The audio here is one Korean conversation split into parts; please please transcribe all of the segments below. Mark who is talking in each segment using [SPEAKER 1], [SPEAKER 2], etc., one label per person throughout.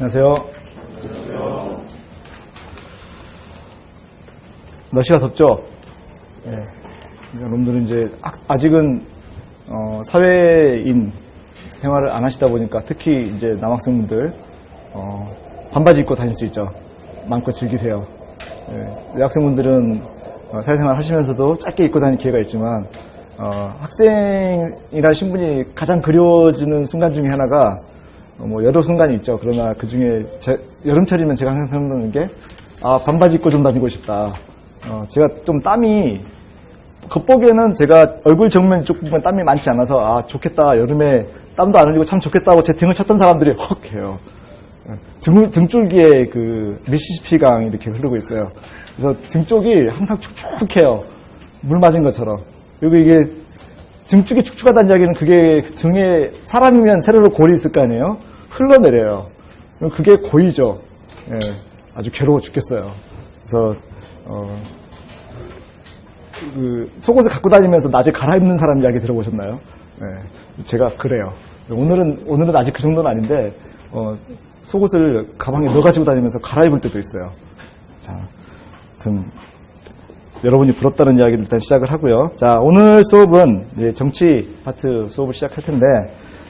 [SPEAKER 1] 안녕하세요. 날씨가 덥죠? 네. 여러분들은 이제 아직은 사회인 생활을 안 하시다 보니까 특히 이제 남학생분들 반바지 입고 다닐 수 있죠. 마음껏 즐기세요. 네. 여학생분들은 사회생활 하시면서도 짧게 입고 다닐 기회가 있지만 학생이라는 신분이 가장 그리워지는 순간 중에 하나가 여러 순간이 있죠. 그러나 그 중에 여름철이면 제가 항상 생각하는 게 반바지 입고 좀 다니고 싶다. 제가 좀 땀이 겉보기에는 제가 얼굴 정면 쪽 부분 땀이 많지 않아서 좋겠다. 여름에 땀도 안 흘리고 참 좋겠다고 제 등을 쳤던 사람들이 헉 해요. 등줄기에 그 미시시피 강이 이렇게 흐르고 있어요. 그래서 등 쪽이 항상 축축해요. 물 맞은 것처럼. 그리고 이게 등 쪽이 축축하다는 이야기는 그게 등에 사람이면 세로로 골이 있을 거 아니에요? 흘러내려요. 그럼 그게 고이죠. 예, 아주 괴로워 죽겠어요. 그래서 그 속옷을 갖고 다니면서 낮에 갈아입는 사람 이야기 들어보셨나요? 예, 제가 그래요. 오늘은 아직 그 정도는 아닌데 속옷을 가방에 넣어가지고 다니면서 갈아입을 때도 있어요. 자, 아무튼 여러분이 부럽다는 이야기를 일단 시작을 하고요. 자, 오늘 수업은 정치 파트 수업을 시작할 텐데,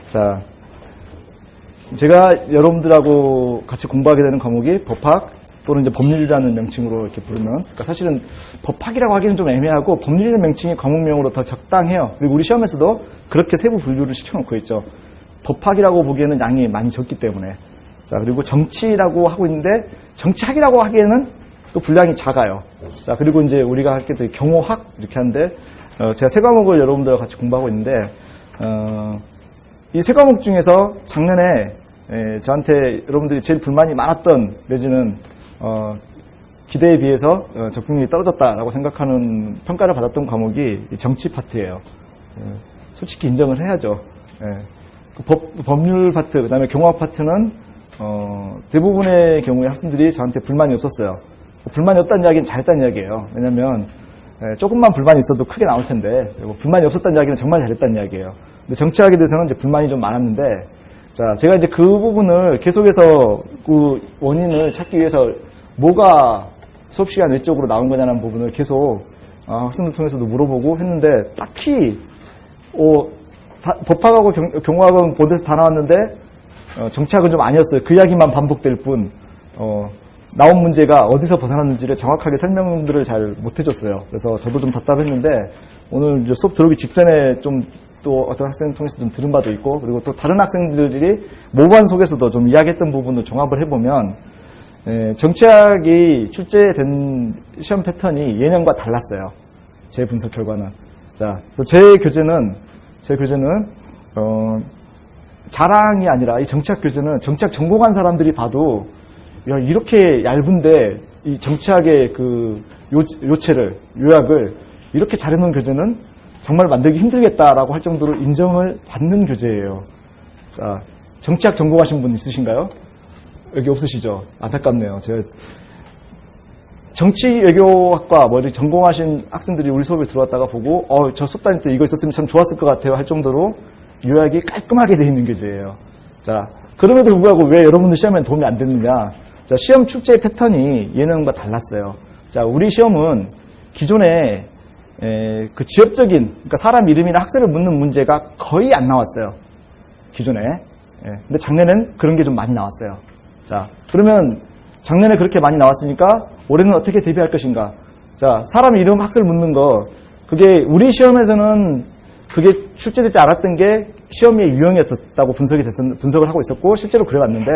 [SPEAKER 1] 자, 제가 여러분들하고 같이 공부하게 되는 과목이 법학 또는 이제 법률이라는 명칭으로 이렇게 부르는, 그러니까 사실은 법학이라고 하기는 좀 애매하고 법률이라는 명칭이 과목명으로 더 적당해요. 그리고 우리 시험에서도 그렇게 세부 분류를 시켜놓고 있죠. 법학이라고 보기에는 양이 많이 적기 때문에. 자, 그리고 정치라고 하고 있는데 정치학이라고 하기에는 또 분량이 작아요. 자, 그리고 이제 우리가 할 게 또 경호학 이렇게 하는데 제가 세 과목을 여러분들과 같이 공부하고 있는데 이 세 과목 중에서 작년에 저한테 여러분들이 제일 불만이 많았던 내지는 기대에 비해서 적중률이 떨어졌다라고 생각하는 평가를 받았던 과목이 정치 파트예요. 솔직히 인정을 해야죠. 법률 파트, 그다음에 경호학 파트는 대부분의 경우에 학생들이 저한테 불만이 없었어요. 불만이 없다는 이야기는 잘했다는 이야기예요. 왜냐면 조금만 불만이 있어도 크게 나올 텐데 불만이 없었다는 이야기는 정말 잘했다는 이야기예요. 근데 정치학에 대해서는 이제 불만이 좀 많았는데, 자, 제가 이제 그 부분을 계속해서 그 원인을 찾기 위해서 뭐가 수업 시간 외적으로 나온 거냐는 부분을 계속 학생들 통해서도 물어보고 했는데 딱히 법학하고 경호학은 본데서 다 나왔는데 정치학은 좀 아니었어요. 그 이야기만 반복될 뿐 나온 문제가 어디서 벗어났는지를 정확하게 설명들을 잘 못해줬어요. 그래서 저도 좀 답답했는데 오늘 이제 수업 들어오기 직전에 좀 또 어떤 학생 통해서 좀 들은 바도 있고, 그리고 또 다른 학생들이 모반 속에서도 좀 이야기했던 부분을 종합을 해보면 정치학이 출제된 시험 패턴이 예년과 달랐어요. 제 분석 결과는. 자, 제 교재는 자랑이 아니라 이 정치학 교재는 정치학 전공한 사람들이 봐도 야, 이렇게 얇은데 이 정치학의 그 요약을 이렇게 잘해놓은 교재는 정말 만들기 힘들겠다라고 할 정도로 인정을 받는 교재예요. 자, 정치학 전공하신 분 있으신가요? 여기 없으시죠? 안타깝네요. 제가 정치 외교학과 전공하신 학생들이 우리 수업에 들어왔다가 보고 저 수업 다닐 때 이거 있었으면 참 좋았을 것 같아요 할 정도로 요약이 깔끔하게 되어 있는 교재예요. 자, 그럼에도 불구하고 왜 여러분들 시험에 도움이 안 됐느냐? 자, 시험 출제 패턴이 예년과 달랐어요. 자, 우리 시험은 기존에 그 지역적인, 그러니까 사람 이름이나 학생을 묻는 문제가 거의 안 나왔어요. 기존에. 근데 작년엔 그런 게 좀 많이 나왔어요. 자, 그러면 작년에 그렇게 많이 나왔으니까 올해는 어떻게 대비할 것인가? 자, 사람 이름 학생을 묻는 거, 그게 우리 시험에서는 그게 출제되지 않았던 게 시험의 유형이었다고 분석을 하고 있었고 실제로 그래왔는데,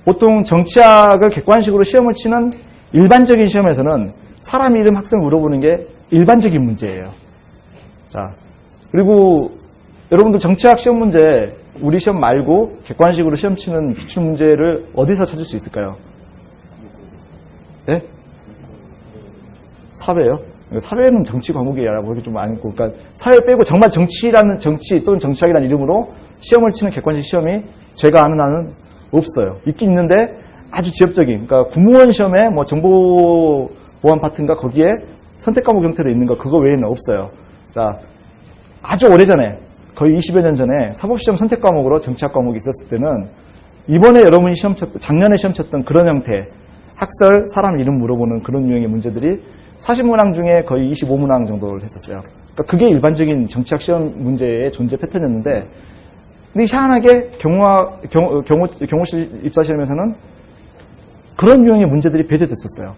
[SPEAKER 1] 보통 정치학을 객관식으로 시험을 치는 일반적인 시험에서는 사람 이름 학생을 물어보는 게 일반적인 문제예요. 자, 그리고 여러분들 정치학 시험 문제, 우리 시험 말고 객관식으로 시험 치는 기출 문제를 어디서 찾을 수 있을까요? 네? 사회요? 사회는 정치 과목이라고 하기 좀 아니고, 그러니까 사회 빼고 정말 정치 또는 정치학이라는 이름으로 시험을 치는 객관식 시험이 제가 아는 한은 없어요. 있긴 있는데 아주 지엽적인, 그러니까 국무원 시험에 정보 보안 파트인가 거기에 선택 과목 형태로 있는 거 그거 외에는 없어요. 자, 아주 오래전에 거의 20여 년 전에 사법시험 선택 과목으로 정치학 과목이 있었을 때는 이번에 여러분이 작년에 시험 쳤던 그런 형태, 학설, 사람 이름 물어보는 그런 유형의 문제들이 40문항 중에 거의 25문항 정도를 했었어요. 그러니까 그게 일반적인 정치학 시험 문제의 존재 패턴이었는데, 근데 희한하게 경호실 입사 시험에서는 그런 유형의 문제들이 배제됐었어요.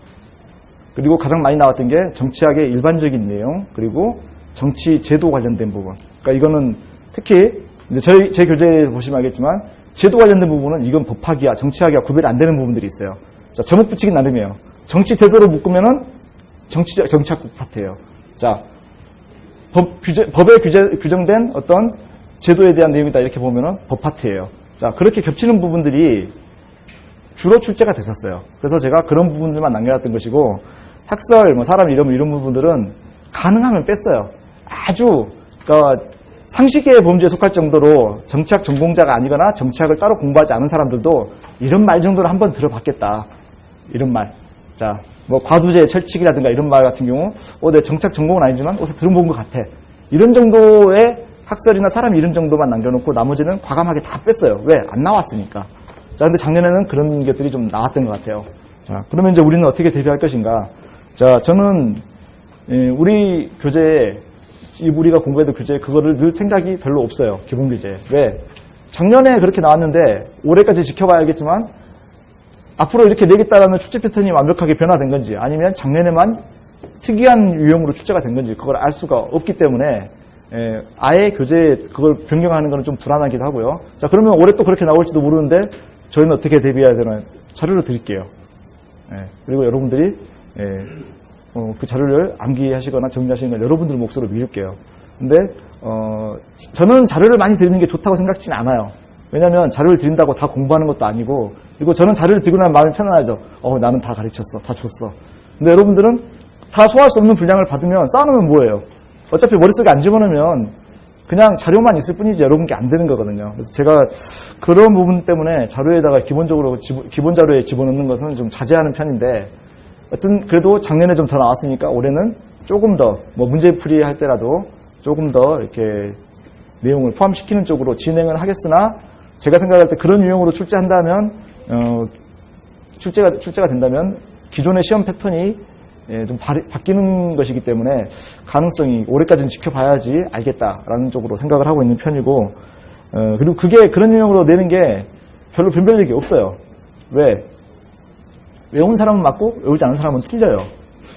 [SPEAKER 1] 그리고 가장 많이 나왔던 게 정치학의 일반적인 내용, 그리고 정치 제도 관련된 부분. 그러니까 이거는 특히 이제 제 교재에 보시면 알겠지만 제도 관련된 부분은 이건 법학이야, 정치학이야 구별이 안 되는 부분들이 있어요. 자, 제목 붙이기 나름이에요. 정치 제도로 묶으면은 정치학국 파트예요. 자, 법에 규정된 어떤 제도에 대한 내용이다 이렇게 보면은 법 파트예요. 자, 그렇게 겹치는 부분들이 주로 출제가 됐었어요. 그래서 제가 그런 부분들만 남겨놨던 것이고, 학설, 사람 이름 이런 부분들은 가능하면 뺐어요. 아주 그러니까 상식의 범주에 속할 정도로 정치학 전공자가 아니거나 정치학을 따로 공부하지 않은 사람들도 이런 말 정도는 한번 들어봤겠다. 이런 말. 자, 과두제 철칙이라든가 이런 말 같은 경우, 내 정치학 전공은 아니지만 어디서 들어본 것 같아. 이런 정도의 학설이나 사람 이름 정도만 남겨놓고 나머지는 과감하게 다 뺐어요. 왜? 안 나왔으니까. 자, 근데 작년에는 그런 것들이 좀 나왔던 것 같아요. 자, 그러면 이제 우리는 어떻게 대비할 것인가? 자, 저는 우리 교재에 우리가 공부해도 교재에 그거를 늘 생각이 별로 없어요. 기본 교재. 왜? 작년에 그렇게 나왔는데 올해까지 지켜봐야 알겠지만 앞으로 이렇게 내겠다라는 출제 패턴이 완벽하게 변화된 건지 아니면 작년에만 특이한 유형으로 출제가 된 건지 그걸 알 수가 없기 때문에 아예 교재에 그걸 변경하는 건 좀 불안하기도 하고요. 자, 그러면 올해 또 그렇게 나올지도 모르는데 저희는 어떻게 대비해야 되나 자료를 드릴게요. 그리고 여러분들이 그 자료를 암기하시거나 정리하시는 걸 여러분들 몫으로 미룰게요. 근데 저는 자료를 많이 드리는 게 좋다고 생각지는 않아요. 왜냐하면 자료를 드린다고 다 공부하는 것도 아니고, 그리고 저는 자료를 들고 나면 마음이 편안하죠. 나는 다 가르쳤어, 다 줬어. 근데 여러분들은 다 소화할 수 없는 분량을 받으면 쌓아놓으면 뭐예요? 어차피 머릿속에 안 집어넣으면 그냥 자료만 있을 뿐이지 여러분께 안 되는 거거든요. 그래서 제가 그런 부분 때문에 자료에다가 기본 자료에 집어넣는 것은 좀 자제하는 편인데, 하여튼 그래도 작년에 좀 더 나왔으니까 올해는 조금 더 문제풀이 할 때라도 조금 더 이렇게 내용을 포함시키는 쪽으로 진행을 하겠으나, 제가 생각할 때 그런 유형으로 출제한다면 출제가 된다면 기존의 시험 패턴이 좀 바뀌는 것이기 때문에 가능성이 올해까지는 지켜봐야지 알겠다라는 쪽으로 생각을 하고 있는 편이고, 그리고 그게 그런 유형으로 내는 게 별로 변별력이 없어요. 왜? 외운 사람은 맞고 외우지 않은 사람은 틀려요.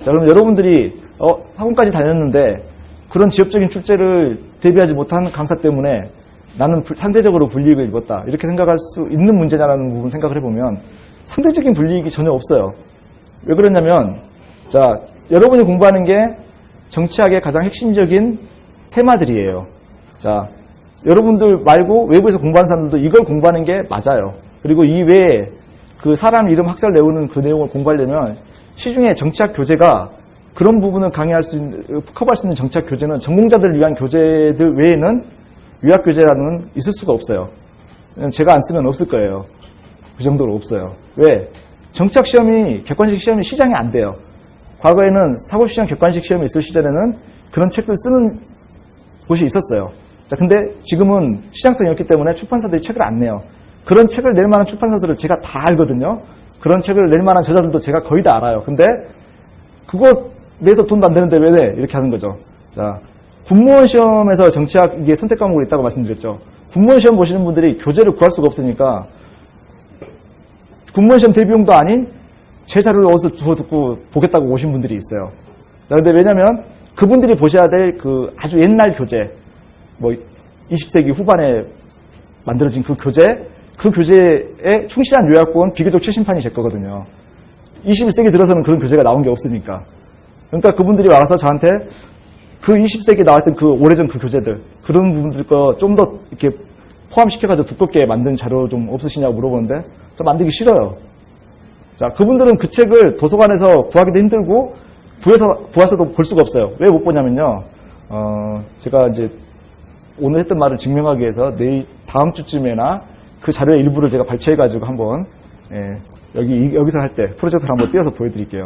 [SPEAKER 1] 자, 그럼 여러분들이 학원까지 다녔는데 그런 지역적인 출제를 대비하지 못한 강사 때문에 나는 상대적으로 불이익을 입었다 이렇게 생각할 수 있는 문제냐라는 부분 생각을 해보면 상대적인 불이익이 전혀 없어요. 왜 그러냐면, 자, 여러분이 공부하는 게 정치학의 가장 핵심적인 테마들이에요. 자, 여러분들 말고 외부에서 공부하는 사람들도 이걸 공부하는 게 맞아요. 그리고 이 외에 그 사람 이름 학설 내우는 그 내용을 공부하려면 시중에 정치학 교재가 그런 부분을 커버할 수 있는 정치학 교재는 전공자들을 위한 교재들 외에는 유학 교재라는 있을 수가 없어요. 제가 안 쓰면 없을 거예요. 그 정도로 없어요. 왜? 정치학 시험이 객관식 시험이 시장이 안 돼요. 과거에는 사법시험 객관식 시험이 있을 시절에는 그런 책들 쓰는 곳이 있었어요. 자, 근데 지금은 시장성이 없기 때문에 출판사들이 책을 안 내요. 그런 책을 낼 만한 출판사들을 제가 다 알거든요. 그런 책을 낼 만한 저자들도 제가 거의 다 알아요. 근데 그거 내서 돈도 안 되는데 왜 내? 이렇게 하는 거죠. 자, 군무원 시험에서 정치학 이게 선택 과목으로 있다고 말씀드렸죠. 군무원 시험 보시는 분들이 교재를 구할 수가 없으니까 군무원 시험 대비용도 아닌 제 자료를 어디서 주워 듣고 보겠다고 오신 분들이 있어요. 자, 근데 왜냐면 그분들이 보셔야 될 그 아주 옛날 교재, 20세기 후반에 만들어진 그 교재에 충실한 요약본 비교적 최신판이 제 거거든요. 21세기 들어서는 그런 교재가 나온 게 없으니까. 그러니까 그분들이 와서 저한테 그 20세기에 나왔던 그 오래전 그 교재들, 그런 부분들 거 좀 더 이렇게 포함시켜가지고 두껍게 만든 자료 좀 없으시냐고 물어보는데 저 만들기 싫어요. 자, 그분들은 그 책을 도서관에서 구하기도 힘들고 구해서도 볼 수가 없어요. 왜 못 보냐면요. 제가 이제 오늘 했던 말을 증명하기 위해서 다음 주쯤에나 그 자료의 일부를 제가 발췌해가지고 한번 여기서 할 때 프로젝터를 한번 띄워서 보여드릴게요.